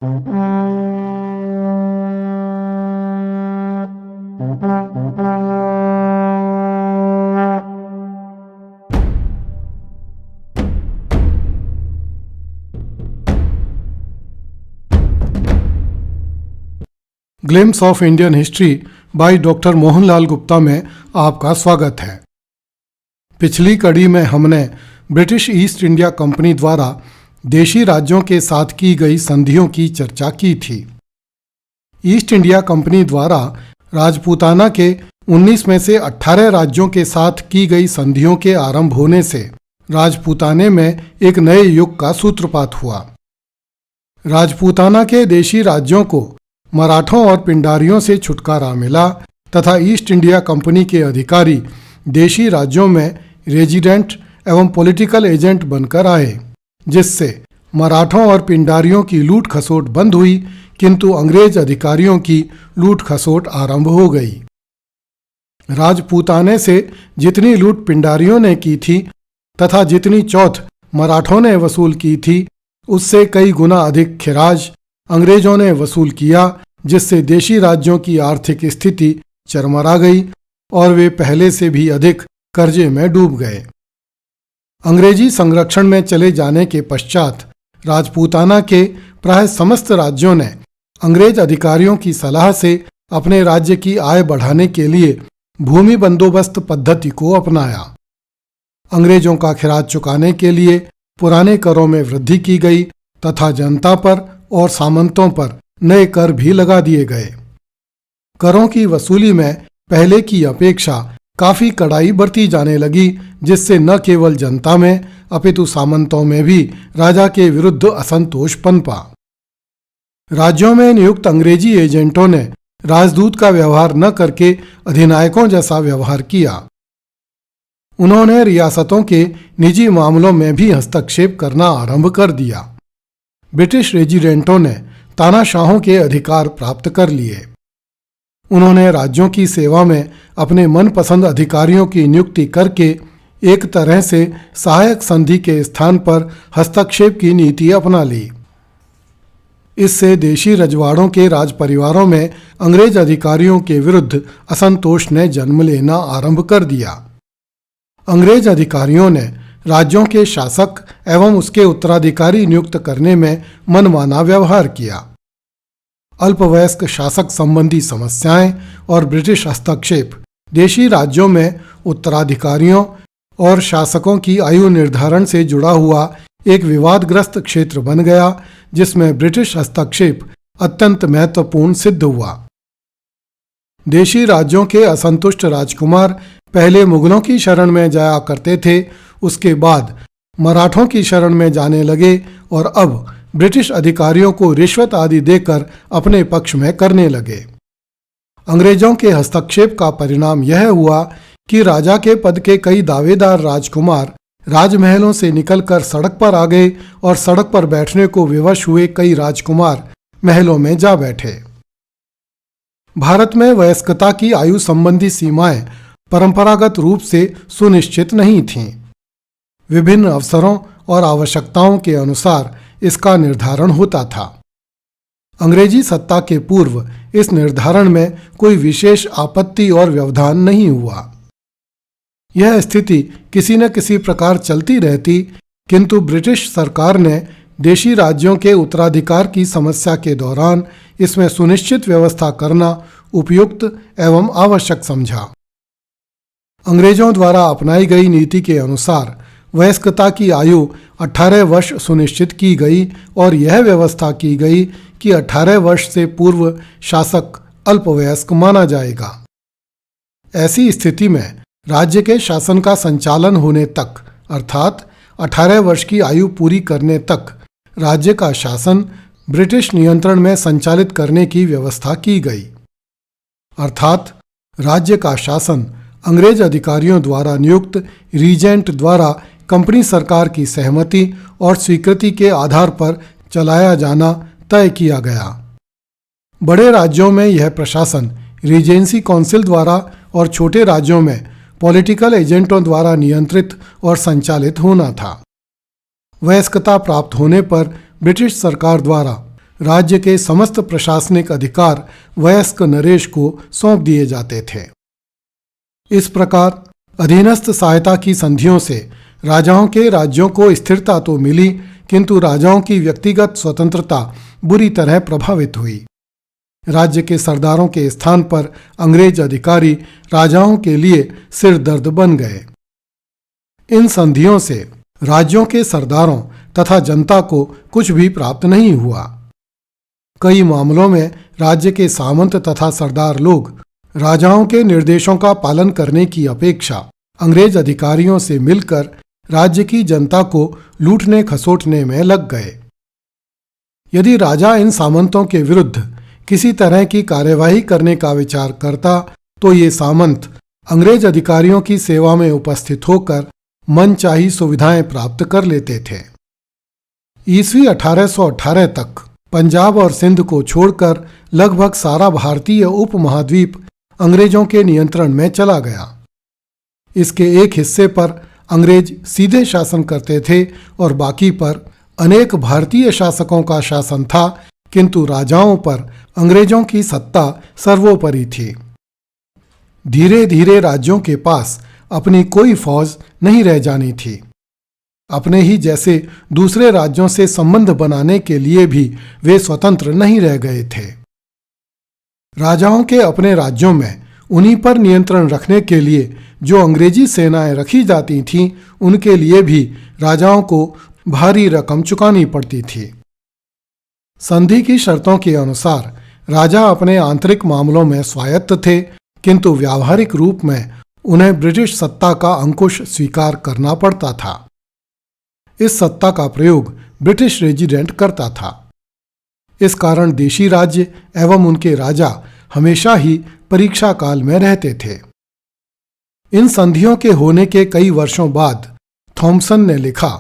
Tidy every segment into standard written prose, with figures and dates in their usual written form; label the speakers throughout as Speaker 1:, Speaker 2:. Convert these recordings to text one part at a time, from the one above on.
Speaker 1: Glimpse of Indian history by doctor Mohanlal Gupta में आपका स्वागत है। पिछली कड़ी में हमने ब्रिटिश ईस्ट इंडिया कंपनी द्वारा देशी राज्यों के साथ की गई संधियों की चर्चा की थी। ईस्ट इंडिया कंपनी द्वारा राजपूताना के 19 में से 18 राज्यों के साथ की गई संधियों के आरंभ होने से राजपूताने में एक नए युग का सूत्रपात हुआ। राजपूताना के देशी राज्यों को मराठों और पिंडारियों से छुटकारा मिला तथा ईस्ट इंडिया कंपनी के अधिकारी देशी राज्यों में रेजिडेंट एवं पॉलिटिकल एजेंट बनकर आए, जिससे मराठों और पिंडारियों की लूट खसोट बंद हुई, किंतु अंग्रेज अधिकारियों की लूट खसोट आरंभ हो गई। राजपूताने से जितनी लूट पिंडारियों ने की थी तथा जितनी चौथ मराठों ने वसूल की थी, उससे कई गुना अधिक खिराज अंग्रेजों ने वसूल किया, जिससे देशी राज्यों की आर्थिक स्थिति चरमरा गई और वे पहले से भी अधिक कर्जे में डूब गए। अंग्रेजी संरक्षण में चले जाने के पश्चात राजपूताना के प्राय समस्त राज्यों ने अंग्रेज अधिकारियों की सलाह से अपने राज्य की आय बढ़ाने के लिए भूमि बंदोबस्त पद्धति को अपनाया। अंग्रेजों का खिराज चुकाने के लिए पुराने करों में वृद्धि की गई तथा जनता पर और सामंतों पर नए कर भी लगा दिए गए। करों की वसूली में पहले की अपेक्षा काफी कड़ाई बरती जाने लगी, जिससे न केवल जनता में अपितु सामंतों में भी राजा के विरुद्ध असंतोष पनपा। राज्यों में नियुक्त अंग्रेजी एजेंटों ने राजदूत का व्यवहार न करके अधिनायकों जैसा व्यवहार किया। उन्होंने रियासतों के निजी मामलों में भी हस्तक्षेप करना आरंभ कर दिया। ब्रिटिश रेजिडेंटों ने तानाशाहों के अधिकार प्राप्त कर लिए। उन्होंने राज्यों की सेवा में अपने मनपसंद अधिकारियों की नियुक्ति करके एक तरह से सहायक संधि के स्थान पर हस्तक्षेप की नीति अपना ली। इससे देशी रजवाड़ों के राज परिवारों में अंग्रेज अधिकारियों के विरुद्ध असंतोष ने जन्म लेना आरंभ कर दिया। अंग्रेज अधिकारियों ने राज्यों के शासक एवं उसके उत्तराधिकारी नियुक्त करने में मनमाना व्यवहार किया। अल्पवयस्क शासक संबंधी समस्याएं और ब्रिटिश हस्तक्षेप देशी राज्यों में उत्तराधिकारियों और शासकों की आयु निर्धारण से जुड़ा हुआ एक विवादग्रस्त क्षेत्र बन गया, जिसमें ब्रिटिश हस्तक्षेप अत्यंत महत्वपूर्ण सिद्ध हुआ। देशी राज्यों के असंतुष्ट राजकुमार पहले मुगलों की शरण में जाया करते थे, उसके बाद मराठों की शरण में जाने लगे और अब ब्रिटिश अधिकारियों को रिश्वत आदि देकर अपने पक्ष में करने लगे। अंग्रेजों के हस्तक्षेप का परिणाम यह हुआ कि राजा के पद के कई दावेदार राजकुमार राजमहलों से निकलकर सड़क पर आ गए और सड़क पर बैठने को विवश हुए कई राजकुमार महलों में जा बैठे। भारत में वयस्कता की आयु संबंधी सीमाएं परंपरागत रूप से सुनिश्चित नहीं थीं। विभिन्न अवसरों और आवश्यकताओं के अनुसार इसका निर्धारण होता था। अंग्रेजी सत्ता के पूर्व इस निर्धारण में कोई विशेष आपत्ति और व्यवधान नहीं हुआ। यह स्थिति किसी न किसी प्रकार चलती रहती, किंतु ब्रिटिश सरकार ने देशी राज्यों के उत्तराधिकार की समस्या के दौरान इसमें सुनिश्चित व्यवस्था करना उपयुक्त एवं आवश्यक समझा। अंग्रेजों द्वारा अपनाई गई नीति के अनुसार वयस्कता की आयु 18 वर्ष सुनिश्चित की गई और यह व्यवस्था की गई कि 18 वर्ष से पूर्व शासक अल्पवयस्क माना जाएगा। ऐसी स्थिति में राज्य के शासन का संचालन होने तक, अर्थात 18 वर्ष की आयु पूरी करने तक राज्य का शासन ब्रिटिश नियंत्रण में संचालित करने की व्यवस्था की गई। अर्थात राज्य का शासन अंग्रेज अधिकारियों द्वारा नियुक्त रीजेंट द्वारा कंपनी सरकार की सहमति और स्वीकृति के आधार पर चलाया जाना तय किया गया। बड़े राज्यों में यह प्रशासन रीजेंसी काउंसिल द्वारा और छोटे राज्यों में पॉलिटिकल एजेंटों द्वारा नियंत्रित और संचालित होना था। वयस्कता प्राप्त होने पर ब्रिटिश सरकार द्वारा राज्य के समस्त प्रशासनिक अधिकार वयस्क नरेश को सौंप दिए जाते थे। इस प्रकार अधीनस्थ सहायता की संधियों से राजाओं के राज्यों को स्थिरता तो मिली, किंतु राजाओं की व्यक्तिगत स्वतंत्रता बुरी तरह प्रभावित हुई। राज्य के सरदारों के स्थान पर अंग्रेज अधिकारी राजाओं के लिए सिरदर्द बन गए। इन संधियों से राज्यों के सरदारों तथा जनता को कुछ भी प्राप्त नहीं हुआ। कई मामलों में राज्य के सामंत तथा सरदार लोग राजाओं के निर्देशों का पालन करने की अपेक्षा अंग्रेज अधिकारियों से मिलकर राज्य की जनता को लूटने खसोटने में लग गए। यदि राजा इन सामंतों के विरुद्ध किसी तरह की कार्यवाही करने का विचार करता तो ये सामंत अंग्रेज अधिकारियों की सेवा में उपस्थित होकर मनचाही सुविधाएं प्राप्त कर लेते थे। ईस्वी 1818 तक पंजाब और सिंध को छोड़कर लगभग सारा भारतीय उपमहाद्वीप अंग्रेजों के नियंत्रण में चला गया। इसके एक हिस्से पर अंग्रेज सीधे शासन करते थे और बाकी पर अनेक भारतीय शासकों का शासन था, किंतु राजाओं पर अंग्रेजों की सत्ता सर्वोपरि थी। धीरे धीरे राज्यों के पास अपनी कोई फौज नहीं रह जानी थी। अपने ही जैसे दूसरे राज्यों से संबंध बनाने के लिए भी वे स्वतंत्र नहीं रह गए थे। राजाओं के अपने राज्यों में उन्हीं पर नियंत्रण रखने के लिए जो अंग्रेजी सेनाएं रखी जाती थीं, उनके लिए भी राजाओं को भारी रकम चुकानी पड़ती थी। संधि की शर्तों के अनुसार राजा अपने आंतरिक मामलों में स्वायत्त थे, किंतु व्यावहारिक रूप में उन्हें ब्रिटिश सत्ता का अंकुश स्वीकार करना पड़ता था। इस सत्ता का प्रयोग ब्रिटिश रेजिडेंट करता था। इस कारण देशी राज्य एवं उनके राजा हमेशा ही परीक्षा काल में रहते थे। इन संधियों के होने के कई वर्षों बाद थॉमसन ने लिखा,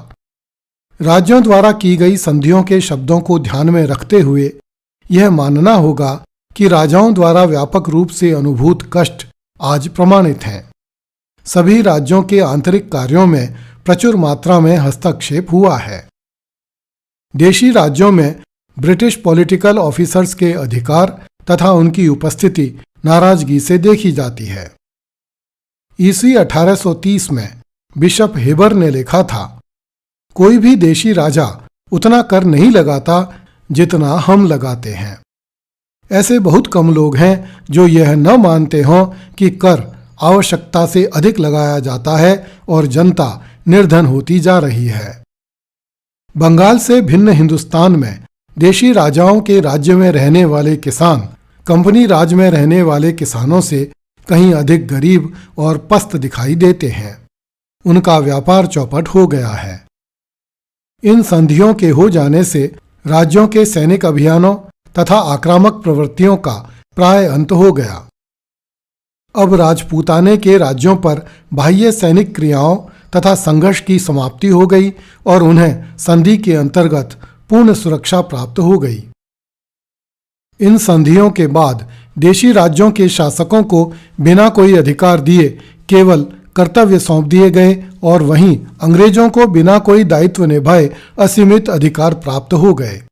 Speaker 1: राज्यों द्वारा की गई संधियों के शब्दों को ध्यान में रखते हुए यह मानना होगा कि राजाओं द्वारा व्यापक रूप से अनुभूत कष्ट आज प्रमाणित हैं। सभी राज्यों के आंतरिक कार्यों में प्रचुर मात्रा में हस्तक्षेप हुआ है। देशी राज्यों में ब्रिटिश पॉलिटिकल ऑफिसर्स के अधिकार तथा उनकी उपस्थिति नाराजगी से देखी जाती है। ईस्वी 1830 में बिशप हेबर ने लिखा था, कोई भी देशी राजा उतना कर नहीं लगाता जितना हम लगाते हैं। ऐसे बहुत कम लोग हैं जो यह न मानते हों कि कर आवश्यकता से अधिक लगाया जाता है और जनता निर्धन होती जा रही है। बंगाल से भिन्न हिंदुस्तान में देशी राजाओं के राज्य में रहने वाले किसान कंपनी राज में रहने वाले किसानों से कहीं अधिक गरीब और पस्त दिखाई देते हैं। उनका व्यापार चौपट हो गया है। इन संधियों के हो जाने से राज्यों के सैनिक अभियानों तथा आक्रामक प्रवृत्तियों का प्राय अंत हो गया। अब राजपूताने के राज्यों पर बाह्य सैनिक क्रियाओं तथा संघर्ष की समाप्ति हो गई और उन्हें संधि के अंतर्गत पूर्ण सुरक्षा प्राप्त हो गई। इन संधियों के बाद देशी राज्यों के शासकों को बिना कोई अधिकार दिए केवल कर्तव्य सौंप दिए गए और वहीं अंग्रेजों को बिना कोई दायित्व निभाए असीमित अधिकार प्राप्त हो गए।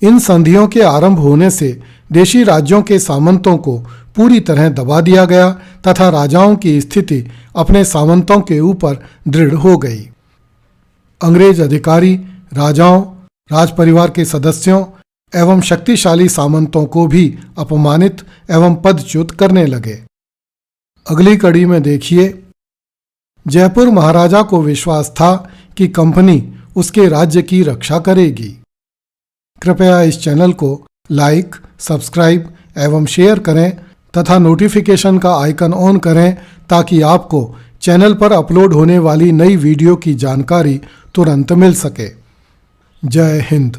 Speaker 1: इन संधियों के आरंभ होने से देशी राज्यों के सामंतों को पूरी तरह दबा दिया गया तथा राजाओं की स्थिति अपने सामंतों के ऊपर दृढ़ हो गई। अंग्रेज अधिकारी राजाओं, राजपरिवार के सदस्यों एवं शक्तिशाली सामंतों को भी अपमानित एवं पदच्युत करने लगे। अगली कड़ी में देखिए, जयपुर महाराजा को विश्वास था कि कंपनी उसके राज्य की रक्षा करेगी। कृपया इस चैनल को लाइक, सब्सक्राइब एवं शेयर करें तथा नोटिफिकेशन का आइकन ऑन करें ताकि आपको चैनल पर अपलोड होने वाली नई वीडियो की जानकारी तुरंत मिल सके। जय हिंद।